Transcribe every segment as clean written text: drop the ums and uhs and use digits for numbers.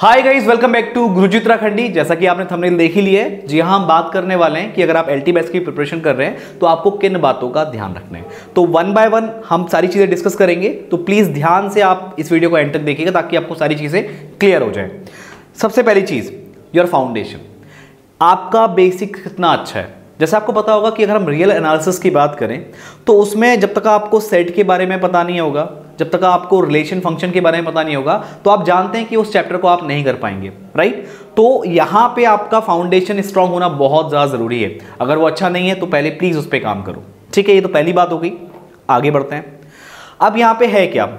Hi guys, welcome back to Guruji Uttarakhandi. जैसा कि आपने थंबनेल देख ही लिया है, जी हाँ, हम बात करने वाले हैं कि अगर आप एलटी की प्रिपरेशन कर रहे हैं तो आपको किन बातों का ध्यान रखना है। तो वन बाय वन हम सारी चीज़ें डिस्कस करेंगे, तो प्लीज़ ध्यान से आप इस वीडियो को एंड तक देखिएगा ताकि आपको सारी चीज़ें क्लियर हो जाए। सबसे पहली चीज़, योर फाउंडेशन। आपका बेसिक कितना अच्छा है। जैसे आपको पता होगा कि अगर हम रियल एनालिसिस की बात करें तो उसमें जब तक आपको सेट के बारे में पता नहीं होगा, जब तक आपको रिलेशन फंक्शन के बारे में पता नहीं होगा, तो आप जानते हैं कि उस चैप्टर को आप नहीं कर पाएंगे, राइट। तो यहाँ पे आपका फाउंडेशन स्ट्रांग होना बहुत ज़्यादा ज़रूरी है। अगर वो अच्छा नहीं है तो पहले प्लीज़ उस पर काम करो, ठीक है। ये तो पहली बात हो गई। आगे बढ़ते हैं। अब यहाँ पे है क्या,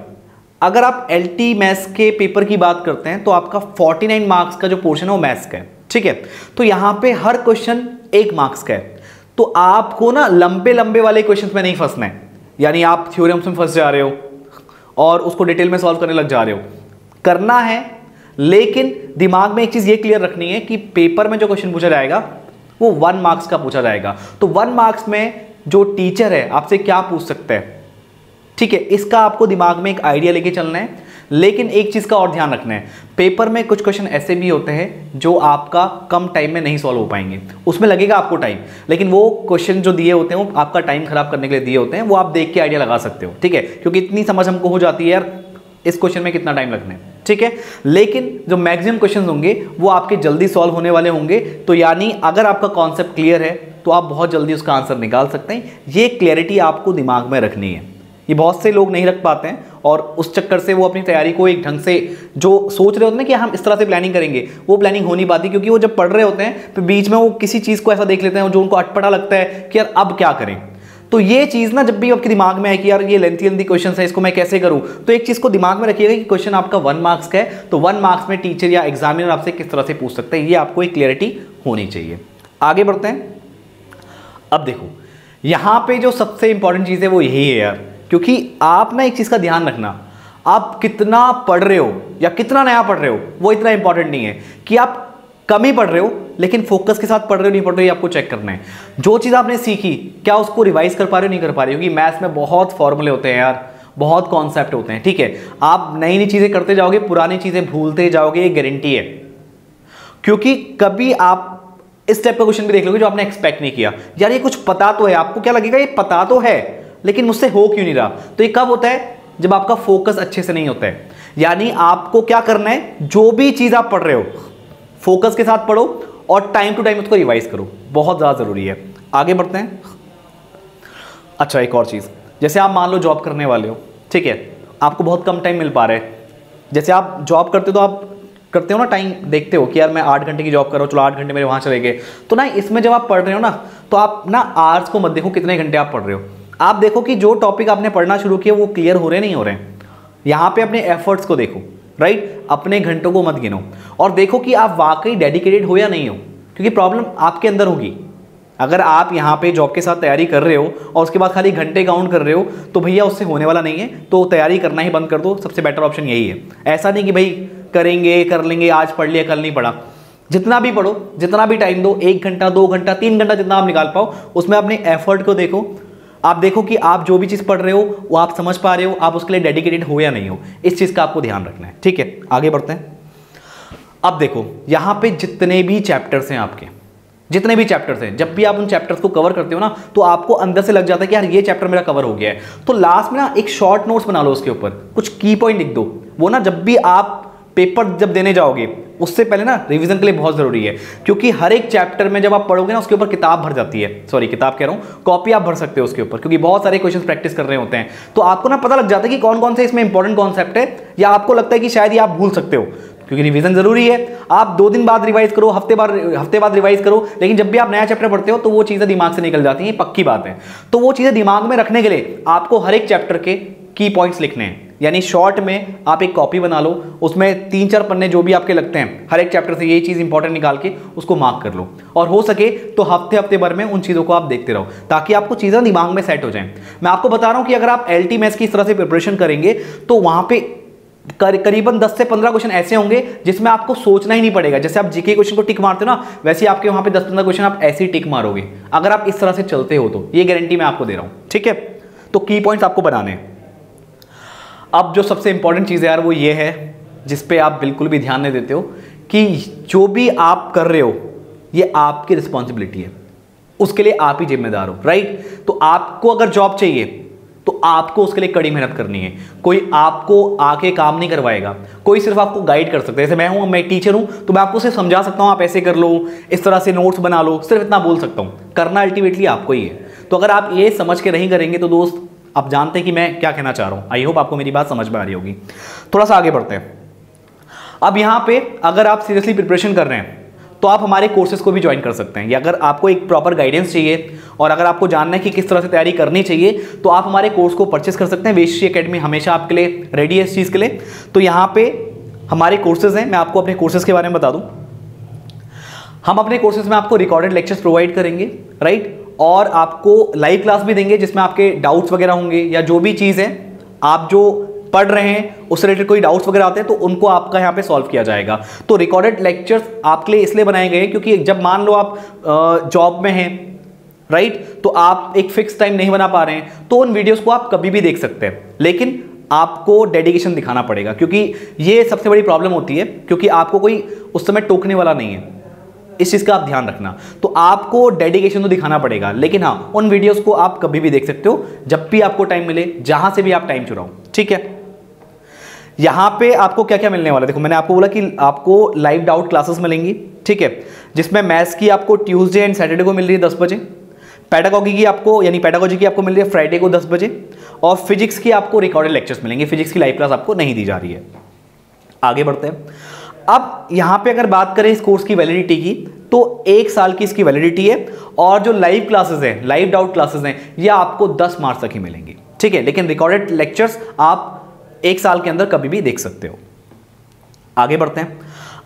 अगर आप एलटी मैथ्स के पेपर की बात करते हैं तो आपका 49 मार्क्स का जो पोर्शन है वो मैथ्स का है, ठीक है। तो यहाँ पे हर क्वेश्चन 1 मार्क्स का है। तो आपको ना लंबे लंबे वाले क्वेश्चन में नहीं फंसना है, यानी आप थ्योरम्स में फंस जा रहे हो और उसको डिटेल में सॉल्व करने लग जा रहे हो। करना है, लेकिन दिमाग में एक चीज़ ये क्लियर रखनी है कि पेपर में जो क्वेश्चन पूछा जाएगा वो 1 मार्क्स का पूछा जाएगा। तो 1 मार्क्स में जो टीचर है आपसे क्या पूछ सकता है, ठीक है, इसका आपको दिमाग में एक आइडिया लेके चलना है। लेकिन एक चीज़ का और ध्यान रखना है, पेपर में कुछ क्वेश्चन ऐसे भी होते हैं जो आपका कम टाइम में नहीं सॉल्व हो पाएंगे, उसमें लगेगा आपको टाइम, लेकिन वो क्वेश्चन जो दिए होते हैं वो आपका टाइम खराब करने के लिए दिए होते हैं, वो आप देख के आइडिया लगा सकते हो, ठीक है। क्योंकि इतनी समझ हमको हो जाती है यार इस क्वेश्चन में कितना टाइम लगना है, ठीक है। लेकिन जो मैक्सिमम क्वेश्चन होंगे वो आपके जल्दी सॉल्व होने वाले होंगे। तो यानी अगर आपका कॉन्सेप्ट क्लियर है तो आप बहुत जल्दी उसका आंसर निकाल सकते हैं। ये क्लैरिटी आपको दिमाग में रखनी है। ये बहुत से लोग नहीं रख पाते हैं और उस चक्कर से वो अपनी तैयारी को एक ढंग से जो सोच रहे होते हैं कि हम इस तरह से प्लानिंग करेंगे, वो प्लानिंग हो नहीं पाती, क्योंकि वो जब पढ़ रहे होते हैं तो बीच में वो किसी चीज़ को ऐसा देख लेते हैं जो उनको अटपटा लगता है कि यार अब क्या करें। तो ये चीज़ ना जब भी आपके दिमाग में है कि यार ये लेंथी क्वेश्चन है, इसको मैं कैसे करूँ, तो एक चीज़ को दिमाग में रखिएगा कि क्वेश्चन आपका 1 मार्क्स का है, तो 1 मार्क्स में टीचर या एग्जामिनर आपसे किस तरह से पूछ सकते हैं, ये आपको एक क्लियरिटी होनी चाहिए। आगे बढ़ते हैं। अब देखो, यहाँ पे जो सबसे इंपॉर्टेंट चीज़ है वो यही है यार, क्योंकि आप ना एक चीज़ का ध्यान रखना, आप कितना पढ़ रहे हो या कितना नया पढ़ रहे हो वो इतना इंपॉर्टेंट नहीं है कि आप कम ही पढ़ रहे हो लेकिन फोकस के साथ पढ़ रहे हो नहीं पढ़ रहे हो, ये आपको चेक करना है। जो चीज़ आपने सीखी क्या उसको रिवाइज कर पा रहे हो नहीं कर पा रहे हो, क्योंकि मैथ्स में बहुत फॉर्मूले होते हैं यार, बहुत कॉन्सेप्ट होते हैं, ठीक है। आप नई नई चीज़ें करते जाओगे, पुरानी चीज़ें भूलते जाओगे, ये गारंटी है। क्योंकि कभी आप इस टाइप का क्वेश्चन भी देख लोगे जो आपने एक्सपेक्ट नहीं किया, यार ये कुछ पता तो है, आपको क्या लगेगा ये पता तो है लेकिन मुझसे हो क्यों नहीं रहा। तो ये कब होता है, जब आपका फोकस अच्छे से नहीं होता है। यानी आपको क्या करना है, जो भी चीज आप पढ़ रहे हो फोकस के साथ पढ़ो और टाइम टू टाइम उसको रिवाइज करो, बहुत ज्यादा जरूरी है। आगे बढ़ते हैं। अच्छा, एक और चीज, जैसे आप मान लो जॉब करने वाले हो, ठीक है, आपको बहुत कम टाइम मिल पा रहा है। जैसे आप जॉब करते हो तो आप करते हो ना, टाइम देखते हो कि यार मैं 8 घंटे की जॉब कर रहा हूँ, चलो 8 घंटे मेरे वहां चले गए। तो ना इसमें जब आप पढ़ रहे हो ना, तो आप ना आवर्स को मत देखो कितने घंटे आप पढ़ रहे हो, आप देखो कि जो टॉपिक आपने पढ़ना शुरू किया वो क्लियर हो रहे नहीं हो रहे हैं। यहाँ पे अपने एफर्ट्स को देखो, राइट, अपने घंटों को मत गिनो और देखो कि आप वाकई डेडिकेटेड हो या नहीं हो, क्योंकि प्रॉब्लम आपके अंदर होगी। अगर आप यहाँ पे जॉब के साथ तैयारी कर रहे हो और उसके बाद खाली घंटे काउंट कर रहे हो तो भैया उससे होने वाला नहीं है, तो तैयारी करना ही बंद कर दो। सबसे बेटर ऑप्शन यही है। ऐसा नहीं कि भाई करेंगे कर लेंगे, आज पढ़ लिया कल नहीं पढ़ा। जितना भी पढ़ो, जितना भी टाइम दो, 1 घंटा 2 घंटा 3 घंटा जितना आप निकाल पाओ, उसमें अपने एफर्ट को देखो। आप देखो कि आप जो भी चीज़ पढ़ रहे हो वो आप समझ पा रहे हो, आप उसके लिए डेडिकेटेड हो या नहीं हो, इस चीज़ का आपको ध्यान रखना है, ठीक है। आगे बढ़ते हैं। अब देखो, यहाँ पे जितने भी चैप्टर्स हैं आपके, जितने भी चैप्टर्स हैं, जब भी आप उन चैप्टर्स को कवर करते हो ना तो आपको अंदर से लग जाता है कि यार ये चैप्टर मेरा कवर हो गया है। तो लास्ट में ना एक शॉर्ट नोट्स बना लो, उसके ऊपर कुछ की पॉइंट लिख दो। वो ना जब भी आप पेपर जब देने जाओगे उससे पहले ना रिवीजन के लिए बहुत जरूरी है, क्योंकि हर एक चैप्टर में जब आप पढ़ोगे ना उसके ऊपर किताब भर जाती है, सॉरी किताब कह रहा हूँ, कॉपी आप भर सकते हो उसके ऊपर, क्योंकि बहुत सारे क्वेश्चन प्रैक्टिस कर रहे होते हैं। तो आपको ना पता लग जाता है कि कौन कौन से इसमें इंपॉर्टेंट कॉन्सेप्ट है, या आपको लगता है कि शायद ये आप भूल सकते हो, क्योंकि रिवीजन जरूरी है। आप 2 दिन बाद रिवाइज करो, हफ्ते बाद रिवाइज करो, लेकिन जब भी आप नया चैप्टर पढ़ते हो तो वो चीज़ें दिमाग से निकल जाती हैं, पक्की बात है। तो वो चीज़ें दिमाग में रखने के लिए आपको हर एक चैप्टर के की पॉइंट्स लिखने हैं। यानी शॉर्ट में आप एक कॉपी बना लो, उसमें 3-4 पन्ने जो भी आपके लगते हैं हर एक चैप्टर से यही चीज़ इंपॉर्टेंट निकाल के उसको मार्क कर लो, और हो सके तो हफ्ते भर में उन चीज़ों को आप देखते रहो ताकि आपको चीज़ें दिमाग में सेट हो जाएं। मैं आपको बता रहा हूं कि अगर आप एलटी मैथ्स की इस तरह से प्रिपरेशन करेंगे तो वहां पे करीबन 10 से 15 क्वेश्चन ऐसे होंगे जिसमें आपको सोचना ही नहीं पड़ेगा। जैसे आप जीके क्वेश्चन को टिक मारते हो ना, वैसे आपके वहां पे 10-15 क्वेश्चन आप ऐसे ही टिक मारोगे अगर आप इस तरह से चलते हो, तो ये गारंटी मैं आपको दे रहा हूं, ठीक है। तो की पॉइंट्स आपको बनाने हैं। अब जो सबसे इंपॉर्टेंट चीज़ है यार वो ये है जिस पे आप बिल्कुल भी ध्यान नहीं देते हो कि जो भी आप कर रहे हो ये आपकी रिस्पॉन्सिबिलिटी है, उसके लिए आप ही जिम्मेदार हो, राइट। तो आपको अगर जॉब चाहिए तो आपको उसके लिए कड़ी मेहनत करनी है। कोई आपको आके काम नहीं करवाएगा, कोई सिर्फ आपको गाइड कर सकता है। जैसे मैं एक टीचर हूं तो मैं आपको सिर्फ समझा सकता हूं आप ऐसे कर लो, इस तरह से नोट्स बना लो, सिर्फ इतना बोल सकता हूं, करना अल्टीमेटली आपको ही है। तो अगर आप ये समझ के नहीं करेंगे तो दोस्त आप जानते हैं कि मैं क्या कहना चाह रहा हूं। आई होप आपको मेरी बात समझ में आ रही होगी। थोड़ा सा आगे बढ़ते हैं। अब यहां पे अगर आप सीरियसली प्रिपरेशन कर रहे हैं तो आप हमारे कोर्सेज को भी ज्वाइन कर सकते हैं, या अगर आपको एक प्रॉपर गाइडेंस चाहिए और अगर आपको जानना है कि किस तरह से तैयारी करनी चाहिए तो आप हमारे कोर्स को परचेस कर सकते हैं। वेश्री एकेडमी हमेशा आपके लिए रेडी है इस चीज़ के लिए। तो यहाँ पे हमारे कोर्सेज हैं, मैं आपको अपने कोर्सेज के बारे में बता दूँ। हम अपने कोर्सेज में आपको रिकॉर्डेड लेक्चर्स प्रोवाइड करेंगे, राइट, और आपको लाइव क्लास भी देंगे जिसमें आपके डाउट्स वगैरह होंगे, या जो भी चीज़ है आप जो पढ़ रहे हैं उससे रिलेटेड कोई डाउट्स वगैरह आते हैं तो उनको आपका यहाँ पे सॉल्व किया जाएगा। तो रिकॉर्डेड लेक्चर्स आपके लिए इसलिए बनाए गए क्योंकि जब मान लो आप जॉब में हैं, राइट, तो आप एक फिक्स टाइम नहीं बना पा रहे हैं तो उन वीडियोस को आप कभी भी देख सकते हैं, लेकिन आपको डेडिकेशन दिखाना पड़ेगा, क्योंकि ये सबसे बड़ी प्रॉब्लम होती है, क्योंकि आपको कोई उस समय टोकने वाला नहीं है। इस चीज़ का आप ध्यान रखना। तो आपको डेडिकेशन तो दिखाना पड़ेगा, लेकिन हाँ उन वीडियोस को आप कभी भी देख सकते हो जब भी आपको टाइम मिले, जहां से भी आप टाइम चुराओ, ठीक है। यहां पे आपको क्या क्या मिलने वाला है, देखो मैंने आपको बोला कि आपको लाइव डाउट क्लासेस मिलेंगी, ठीक है, जिसमें मैथ्स की आपको ट्यूसडे एंड सैटरडे को मिल रही है 10 बजे, पैडागॉजी की आपको मिल रही है फ्राइडे को 10 बजे, और फिजिक्स की आपको रिकॉर्डेड लेक्चर्स मिलेंगे। फिजिक्स की लाइव क्लास आपको नहीं दी जा रही है। आगे बढ़ते हैं। अब यहां पे अगर बात करें इस कोर्स की वैलिडिटी की तो 1 साल की इसकी वैलिडिटी है, और जो लाइव क्लासेस हैं, लाइव डाउट क्लासेस हैं, ये आपको 10 मार्च तक ही मिलेंगी, ठीक है, लेकिन रिकॉर्डेड लेक्चर्स आप 1 साल के अंदर कभी भी देख सकते हो। आगे बढ़ते हैं।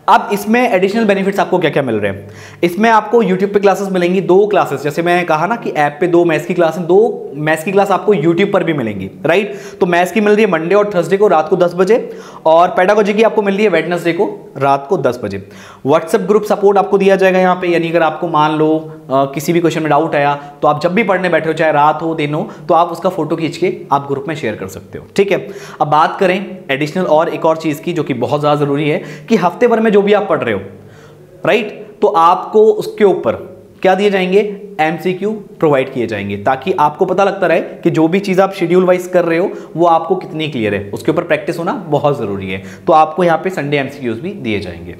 अब इसमें एडिशनल बेनिफिट्स आपको क्या क्या मिल रहे हैं। इसमें आपको YouTube पे क्लासेस मिलेंगी, 2 क्लासेस, जैसे मैंने कहा ना कि ऐप पे 2 मैथ्स की क्लास है, 2 मैथ्स की क्लास आपको YouTube पर भी मिलेंगी, राइट। तो मैथ्स की मिल रही है मंडे और थर्सडे को रात को 10 बजे, और पैडागॉजी की आपको मिल रही है वेडनेसडे को रात को 10 बजे। व्हाट्सएप ग्रुप सपोर्ट आपको दिया जाएगा यहाँ पे, यानी अगर आपको मान लो किसी भी क्वेश्चन में डाउट आया तो आप जब भी पढ़ने बैठे हो, चाहे रात हो दिन हो, तो आप उसका फोटो खींच के आप ग्रुप में शेयर कर सकते हो, ठीक है। अब बात करें एडिशनल और एक और चीज़ की जो कि बहुत ज़्यादा ज़रूरी है, कि हफ्ते भर में जो भी आप पढ़ रहे हो, राइट, तो आपको उसके ऊपर क्या दिए जाएंगे, MCQ प्रोवाइड किए जाएंगे, ताकि आपको पता लगता रहे कि जो भी चीज़ आप शेड्यूल वाइज कर रहे हो वो आपको कितनी क्लियर है, उसके ऊपर प्रैक्टिस होना बहुत ज़रूरी है। तो आपको यहाँ पे संडे MCQs भी दिए जाएंगे,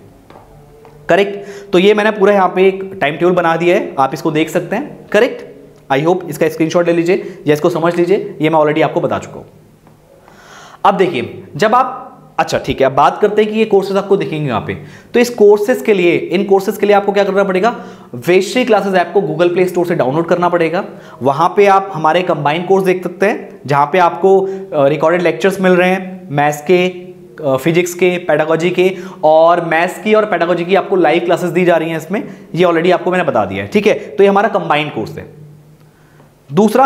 करेक्ट। तो ये मैंने पूरा यहाँ पे एक टाइम टेबल बना दिया है, आप इसको देख सकते हैं, करेक्ट। आई होप इसका स्क्रीनशॉट ले लीजिए या इसको समझ लीजिए, ये मैं ऑलरेडी आपको बता चुका हूँ। अब देखिए, जब आप, अच्छा ठीक है, अब बात करते हैं कि ये कोर्सेज आपको दिखेंगे यहाँ पे। तो इस कोर्सेज के लिए, इन कोर्सेज के लिए आपको क्या करना पड़ेगा, वेश्री क्लासेस ऐप को गूगल प्ले स्टोर से डाउनलोड करना पड़ेगा। वहाँ पे आप हमारे कंबाइन कोर्स देख सकते हैं, जहाँ पे आपको रिकॉर्डेड लेक्चर्स मिल रहे हैं, मैथ्स के, फिजिक्स के, पैडागॉजी के, और मैथ्स की और पैडागॉजी की आपको लाइव क्लासेस दी जा रही हैं इसमें, ये ऑलरेडी आपको मैंने बता दिया है, ठीक है। तो ये हमारा कंबाइंड कोर्स है। दूसरा,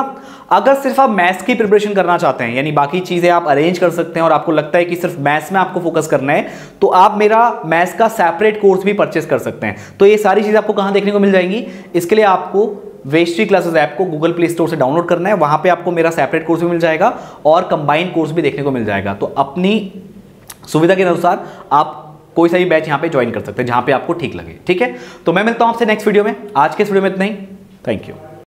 अगर सिर्फ आप मैथ्स की प्रिपरेशन करना चाहते हैं, यानी बाकी चीजें आप अरेंज कर सकते हैं और आपको लगता है कि सिर्फ मैथ्स में आपको फोकस करना है, तो आप मेरा मैथ्स का सेपरेट कोर्स भी परचेस कर सकते हैं। तो ये सारी चीजें आपको कहां देखने को मिल जाएंगी, इसके लिए आपको वेश्री क्लासेस ऐप को गूगल प्ले स्टोर से डाउनलोड करना है। वहां पे आपको मेरा सेपरेट कोर्स भी मिल जाएगा और कंबाइंड कोर्स भी देखने को मिल जाएगा। तो अपनी सुविधा के अनुसार आप कोई सा भी बैच यहाँ पे ज्वाइन कर सकते हैं जहां पे आपको ठीक लगे, ठीक है। तो मैं मिलता हूं आपसे नेक्स्ट वीडियो में। आज के इस वीडियो में इतना ही, थैंक यू।